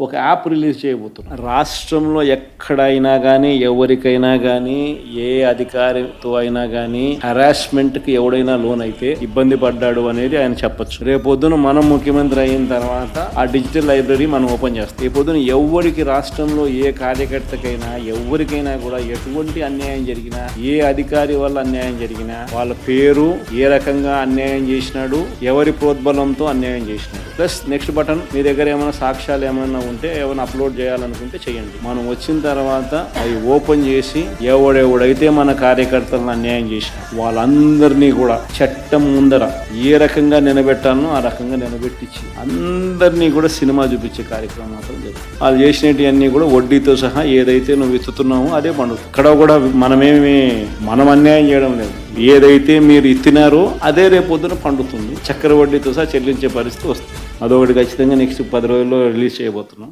ఒక app release చేయబోతున్నాం. రాష్ట్రంలో ఎక్కడైనా కానీ ఎవరికైనా కానీ ఏ అధికారితో అయినా కానీ హరాస్మెంట్కి ఎవడైనా లోన్ అయితే ఇబ్బంది పడ్డాడు అనేది ఆయన చెప్పొచ్చు. రేపొద్దున మనం ముఖ్యమంత్రి అయిన తర్వాత ఆ డిజిటల్ లైబ్రరీ మనం ఓపెన్ చేస్తాం. రేపొద్దున ఎవరికి రాష్ట్రంలో ఏ కార్యకర్తకైనా ఎవరికైనా కూడా ఎటువంటి అన్యాయం జరిగినా, ఏ అధికారి వల్ల అన్యాయం జరిగినా, వాళ్ళ పేరు, ఏ రకంగా అన్యాయం చేసినాడు, ఎవరి ప్రోద్బలంతో అన్యాయం చేసినాడు, ప్లస్ నెక్స్ట్ బటన్ మీ దగ్గర ఏమైనా సాక్ష్యాలు ఏమైనా ఉంటే ఏమైనా అప్లోడ్ చేయాలనుకుంటే చేయండి. మనం వచ్చిన తర్వాత అవి ఓపెన్ చేసి ఎవడెవడైతే మన కార్యకర్తలను అన్యాయం చేసిన వాళ్ళందరినీ కూడా చట్టం ముందర ఏ రకంగా నిలబెట్టాలనో ఆ రకంగా నిలబెట్టించి అందరినీ కూడా సినిమా చూపించే కార్యక్రమం మాత్రం జరుగుతుంది. వాళ్ళు చేసినవన్నీ కూడా వడ్డీతో సహా ఏదైతే నువ్వు విత్తుతున్నావో అదే పండుతుంది. ఇక్కడ కూడా మనం అన్యాయం చేయడం లేదు. ఏదైతే మీరు ఇత్తినారో అదే రేపొద్దున పండుతుంది. చక్కెర వడ్డీతో సహా చెల్లించే పరిస్థితి వస్తుంది. అదొకటి ఖచ్చితంగా నెక్స్ట్ 10 రోజుల్లో రిలీజ్ చేయబోతున్నాం.